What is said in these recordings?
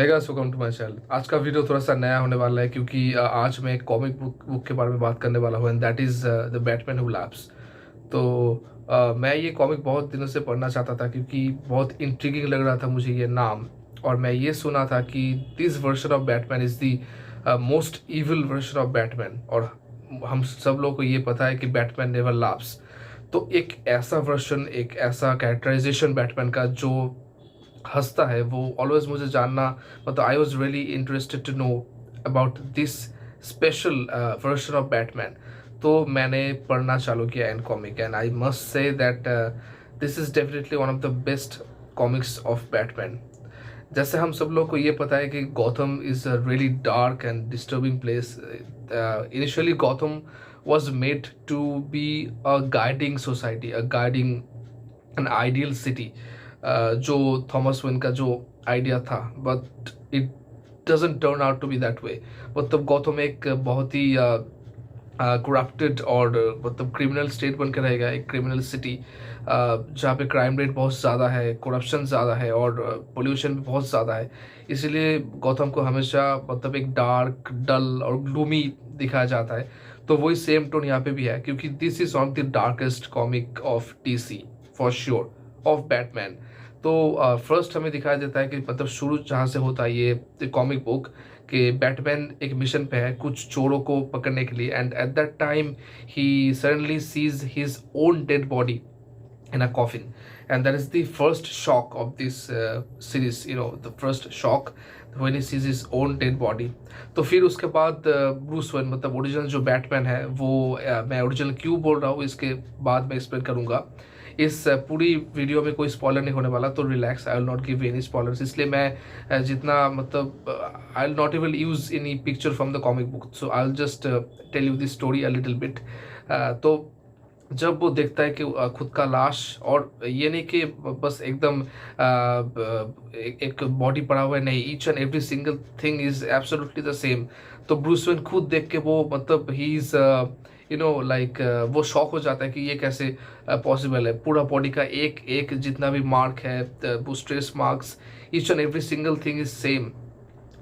है guys, welcome to my channel. आज का वीडियो थोड़ा सा नया होने वाला है क्योंकि आज मैं एक कॉमिक बुक के बारे में बात करने वाला हूँ and that is the Batman who lapse. तो मैं ये कॉमिक बहुत दिनों से पढ़ना चाहता था क्योंकि बहुत इंट्रिगिंग लग रहा था मुझे ये नाम। और मैं ये सुना था कि this version of Batman is the most evil version of Batman, और हम सब लोगों को ये पता है कि बैटमैन नेवर लैप्स। तो एक ऐसा वर्जन, एक ऐसा कैरेक्टराइजेशन बैटमैन का जो हंसता है, वो ऑलवेज मुझे जानना, मतलब I was really interested to know about this special version of Batman. तो मैंने पढ़ना चालू किया an comic and I must say that this is definitely one of the best comics of Batman. जैसे हम सब लोग को ये पता है कि Gotham is a really dark and disturbing place. Initially Gotham was made to be a guiding society, a guiding an ideal city, जो थॉमस वेन का जो आइडिया था, but it doesn't turn out to be that way. मतलब Gotham एक बहुत ही corrupted और मतलब criminal state बन के रहेगा, एक क्रिमिनल सिटी जहाँ पे क्राइम रेट बहुत ज़्यादा है, करप्शन ज़्यादा है और पोल्यूशन भी बहुत ज़्यादा है। इसीलिए गौतम को हमेशा मतलब एक डार्क, डल और ग्लूमी दिखाया जाता है। तो वही सेम टोन यहाँ पे भी है क्योंकि this is one of the darkest comic of DC for sure, of Batman. तो फर्स्ट हमें दिखाया देता है कि मतलब शुरू जहाँ से होता है ये कॉमिक बुक, कि बैटमैन एक मिशन पे है कुछ चोरों को पकड़ने के लिए, एंड एट दैट टाइम ही suddenly sees his own dead body in a coffin, and that is the first shock of this series, you know, the first shock when he sees his own dead body. तो फिर उसके बाद Bruce Wayne, मतलब original जो Batman है वो मैं original क्यों बोल रहा हूँ इसके बाद मैं एक्सप्लेन करूँगा। इस पूरी वीडियो में कोई स्पॉइलर नहीं होने वाला, तो relax, I will not give any spoilers. इसलिए मैं जितना मतलब I will not even use any picture from the comic book, so I will just tell you the story a little bit. तो जब वो देखता है कि खुद का लाश, और ये नहीं कि बस एकदम एक बॉडी पड़ा हुआ है, नहीं, each and every single thing is absolutely the same. तो ब्रूस वेन खुद देख के वो मतलब he is you know like वो शॉक हो जाता है कि ये कैसे पॉसिबल है। पूरा बॉडी का एक एक जितना भी मार्क है, वो stress marks, each and every single thing is same.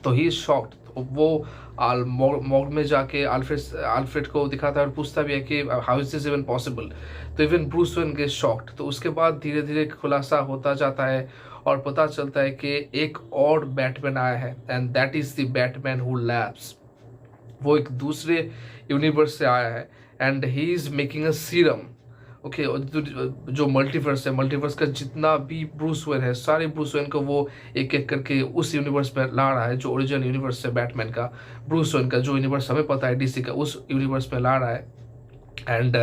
तो ही इज शॉक्ड। वो मॉर्ग में जाके अल्फ्रेड को दिखाता है और पूछता भी है कि how is this even possible. तो even Bruce Wayne get shocked. तो उसके बाद धीरे धीरे खुलासा होता जाता है और पता चलता है कि एक और बैटमैन आया है and that is the Batman who lapse. वो एक दूसरे यूनिवर्स से आया है and he is making a serum. Okay, जो मल्टीवर्स है, मल्टीवर्स का जितना भी ब्रूस वेन है, सारे ब्रूस वेन को वो एक एक करके उस यूनिवर्स में ला रहा है, जो ओरिजिनल यूनिवर्स है बैटमैन का, ब्रूस वेन का जो यूनिवर्स हमें पता है डीसी का, उस यूनिवर्स में ला रहा है। And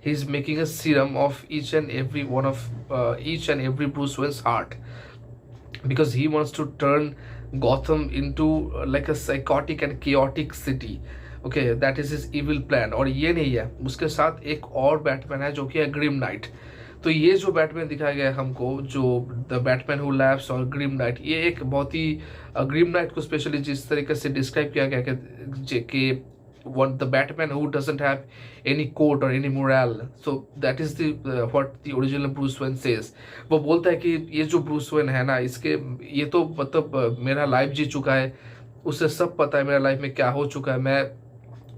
he is making a serum of each and every one of each and every Bruce veins heart, because he wants to turn Gotham into like a psychotic and chaotic city. Okay, that is his evil plan। और ये नहीं है, उसके साथ एक और Batman है जो कि है ग्रिम नाइट। तो ये जो बैटमैन दिखाया गया है हमको, जो द बैटमैन हु लैप्स और ग्रिम नाइट, ये एक बहुत ही ग्रिम नाइट को स्पेशली जिस तरीके से डिस्क्राइब किया गया कि what the Batman who doesn't have any code or any morale, so that is the what the original Bruce Wayne says। वो बोलता है कि ये जो ब्रूस वेन है ना, इसके ये तो मतलब मेरा लाइफ जी चुका है, उसे सब पता है मेरा लाइफ में क्या हो चुका है।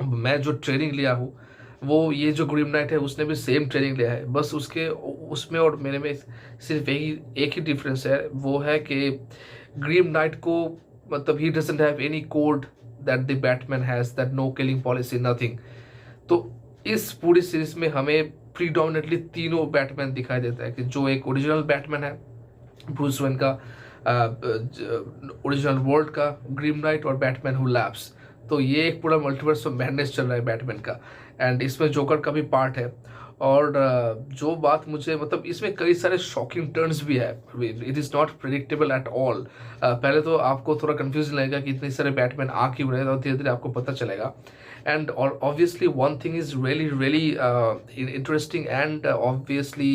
मैं जो ट्रेनिंग लिया हूँ, वो ये जो ग्रीम नाइट है उसने भी सेम ट्रेनिंग लिया है, बस उसके उसमें और मेरे में सिर्फ एक ही डिफरेंस है, वो है कि ग्रीम नाइट को मतलब he doesn't have any code that the Batman has, that no killing policy, nothing। तो इस पूरी सीरीज में हमें प्रीडोमिनेटली तीनों बैटमैन दिखाई देता है, कि जो एक ओरिजिनल बैटमैन है ब्रूस वेन का, ओरिजिनल वर्ल्ड का ग्रीम नाइट, और बैटमैन हु लैप्स। तो ये एक पूरा मल्टीवर्स ऑफ मैडनेस चल रहा है बैटमैन का, एंड इसमें जोकर का भी पार्ट है। और जो बात मुझे मतलब इसमें कई सारे शॉकिंग टर्न्स भी है, it is not predictable at all. पहले तो आपको थोड़ा कंफ्यूजन लगेगा कि इतने सारे बैटमैन आ क्यों रहे हैं, और धीरे धीरे आपको पता चलेगा। एंड और obviously one thing is really really interesting and obviously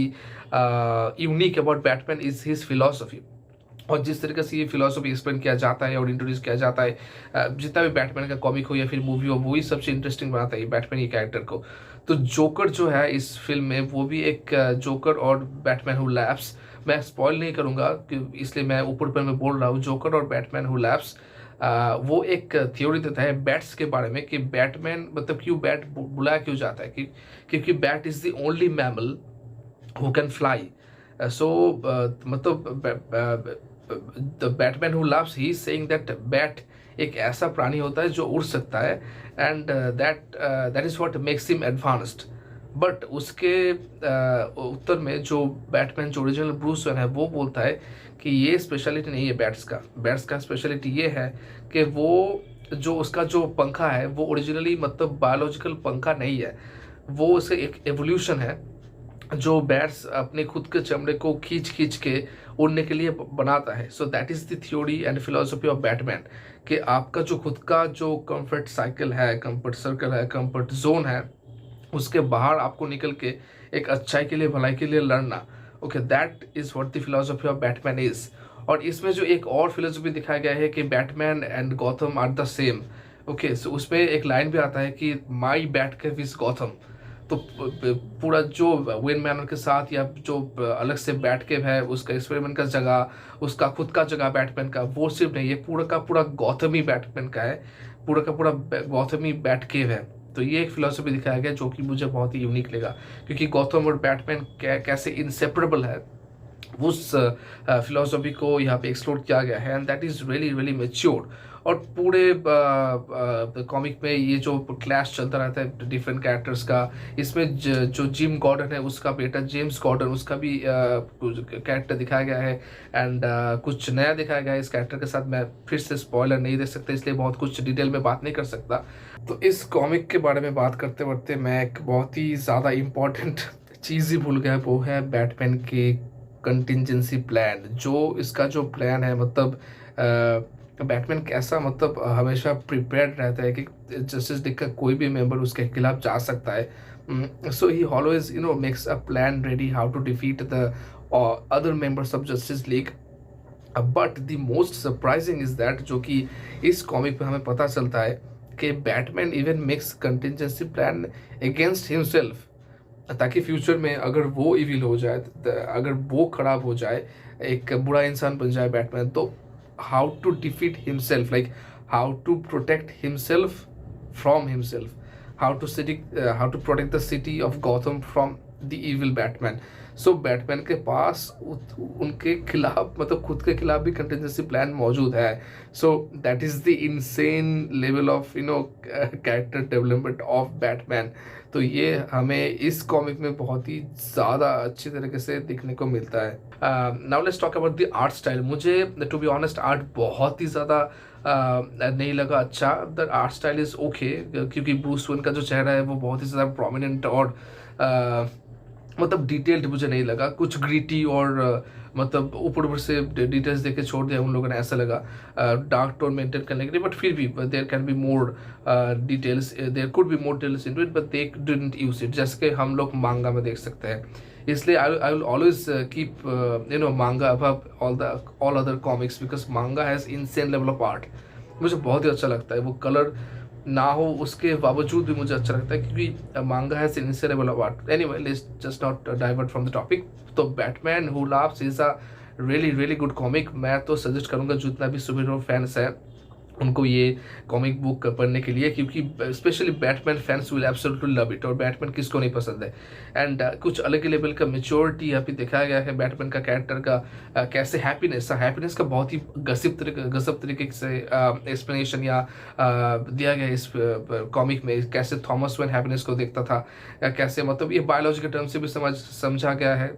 unique about Batman is his philosophy. और जिस तरीके से ये फिलोसफी एक्सप्लेन किया जाता है और इंट्रोड्यूस किया जाता है, जितना भी बैटमैन का कॉमिक हो या फिर मूवी हो, वही सबसे इंटरेस्टिंग बनाता है बैटमैन के कैरेक्टर को। तो जोकर जो है इस फिल्म में, वो भी एक जोकर और बैटमैन हु लैप्स मैं स्पॉइल नहीं करूँगा कि इसलिए मैं ऊपर ऊपर में बोल रहा हूँ। जोकर और बैटमैन हु लैप्स वो एक थ्योरी देता है बैट्स के बारे में कि बैटमैन मतलब क्यों बैट बुलाया क्यों जाता है कि क्योंकि bat is the only mammal who can fly. So मतलब the Batman who loves he is saying that bat एक ऐसा प्राणी होता है जो उड़ सकता है and that is what makes him advanced. But उसके उत्तर में जो बैटमैन जो ओरिजिनल ब्रूस वेन है वो बोलता है कि ये स्पेशलिटी नहीं है बैट्स का स्पेशलिटी ये है कि वो जो उसका जो पंखा है वो ओरिजिनली मतलब बायोलॉजिकल पंखा नहीं है, वो उसका एक एवोल्यूशन है जो बैट्स अपने खुद के चमड़े को खींच खींच के उड़ने के लिए बनाता है। So that is the theory and philosophy of Batman कि आपका जो खुद का जो कंफर्ट साइकिल है, कंफर्ट सर्कल है, कंफर्ट जोन है, उसके बाहर आपको निकल के एक अच्छाई के लिए भलाई के लिए लड़ना। Okay, that is what the philosophy of Batman is. और इसमें जो एक और फिलोसफी दिखाया गया है कि Batman and Gotham are the same. Okay, so उसमें एक लाइन भी आता है कि my bat cave is Gotham. तो पूरा जो वेन मैनर के साथ या जो अलग से बैट केव है उसका एक्सपेरिमेंट का जगह, उसका खुद का जगह बैटमैन का, वो सिर्फ नहीं, ये पूरा का पूरा गौतम ही बैटमैन का है, पूरा का पूरा गौतम ही बैट केव है। तो ये एक फिलोसफी दिखाया गया जो कि मुझे बहुत ही यूनिक लगा क्योंकि गौतम और बैटमैन कैसे इंसेपरेबल है उस फिलोसफी को यहाँ पे एक्सप्लोर किया गया है and that is really really mature. और पूरे कॉमिक में ये जो क्लैश चलता रहता है डिफरेंट कैरेक्टर्स का, इसमें जो जिम गॉर्डन है उसका बेटा जेम्स गॉर्डन उसका भी कैरेक्टर दिखाया गया है एंड कुछ नया दिखाया गया है इस कैरेक्टर के साथ। मैं फिर से स्पॉइलर नहीं दे सकता इसलिए बहुत कुछ डिटेल में बात नहीं कर सकता। तो इस कॉमिक के बारे में बात करते करते मैं एक बहुत ही ज़्यादा इम्पॉर्टेंट चीज़ ही भूल गया, वो है बैटमैन के कंटिजेंसी प्लान। जो इसका जो प्लान है मतलब बैटमैन कैसा मतलब हमेशा प्रिपेयर्ड रहता है कि जस्टिस लीग का कोई भी मेंबर उसके खिलाफ जा सकता है। So he always makes a plan ready how to defeat the other members of Justice League. But the most surprising is that जो कि इस कॉमिक में हमें पता चलता है कि Batman even makes contingency plan against himself, ताकि फ्यूचर में अगर वो इविल हो जाए, अगर वो खराब हो जाए, एक बुरा इंसान बन जाए बैटमैन, तो how to defeat himself, like how to protect himself from himself, how to protect the city of Gotham from the evil Batman. So Batman के पास उनके खिलाफ मतलब खुद के खिलाफ भी कंटिजेंसी प्लान मौजूद है। So that is the insane level of character development of Batman. तो ये हमें इस कॉमिक में बहुत ही ज़्यादा अच्छी तरीके से देखने को मिलता है। Now let's talk about the art style. मुझे टू बी ऑनेस्ट आर्ट बहुत ही ज़्यादा नहीं लगा अच्छा। The art style is okay क्योंकि ब्रूस वेन का जो चेहरा है वो बहुत ही ज़्यादा प्रोमिनेंट और मतलब डिटेल्ड मुझे नहीं लगा, कुछ ग्रीटी और मतलब ऊपर ऊपर से डिटेल्स देके छोड़ दिया उन लोगों ने, ऐसा लगा डार्क टोन मेंटेन करने के लिए। बट फिर भी there can be more details, there could be more details into it, but they didn't use it, जैसे कि हम लोग मांगा में देख सकते हैं। इसलिए I will always keep manga above all other comics because manga has insane level of art. मुझे बहुत ही अच्छा लगता है, वो कलर ना हो उसके बावजूद भी मुझे अच्छा लगता है क्योंकि manga has insane level of art. Anyway let's just not divert from the topic. तो Batman who loves is a really really good comic. मैं तो सजेस्ट करूंगा जितना भी सुपर हीरो फैंस है उनको ये कॉमिक बुक पढ़ने के लिए, क्योंकि specially Batman fans will absolutely love it. और बैटमैन किसको नहीं पसंद है। एंड कुछ अलग ही लेवल का मेच्योरिटी यहाँ पे दिखाया गया है बैटमैन का कैरेक्टर का, कैसे हैप्पीनेस का बहुत ही गजब तरीके से एक्सप्लेनेशन या दिया गया इस कॉमिक में। कैसे थॉमस वेन हैप्पीनेस को देखता था, कैसे मतलब ये बायोलॉजी के टर्म से भी समझा गया है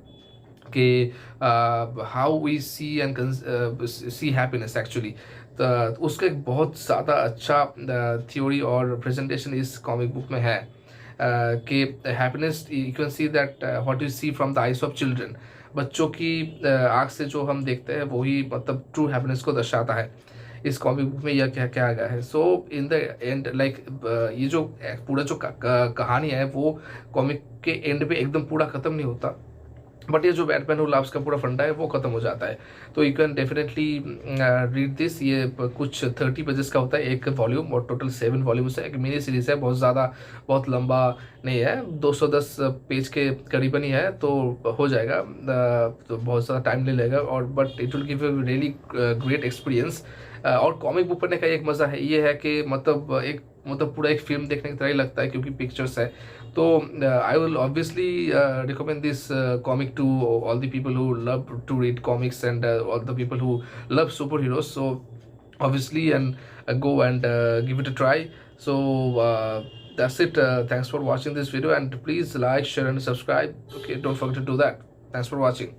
कि how we see and see happiness actually. तो उसका एक बहुत ज़्यादा अच्छा थ्योरी और प्रेजेंटेशन इस कॉमिक बुक में है कि happiness you can see that what you see from the eyes of children. बच्चों की आँख से जो हम देखते हैं वही मतलब ट्रू हैप्पीनेस को दर्शाता है। इस कॉमिक बुक में यह क्या क्या गया है। सो इन द एंड लाइक ये जो पूरा जो कहानी है वो कॉमिक के एंड पे एकदम पूरा ख़त्म नहीं होता। बट ये जो बैटमैन हु लव्स का पूरा फंडा है वो खत्म हो जाता है। तो you can definitely read this. ये कुछ 30 पेजेस का होता है एक वॉल्यूम, और टोटल 7 वॉल्यूम्स है। एक मिनी सीरीज है, बहुत ज़्यादा बहुत लंबा नहीं है, 210 पेज के करीबन ही है, तो हो जाएगा। तो बहुत ज़्यादा टाइम ले लेगा, और but it will give a really great experience. और कॉमिक बुक पढ़ने का एक मज़ा है, ये है कि मतलब पूरा एक फिल्म देखने की तरह ही लगता है, क्योंकि पिक्चर्स है। तो I will obviously recommend this comic to all the people who love to read comics, and all the people who love superheroes. So obviously, and go and give it a try. So that's it. Thanks for watching this video, and please like, share, and subscribe. Okay, don't forget to do that. Thanks for watching.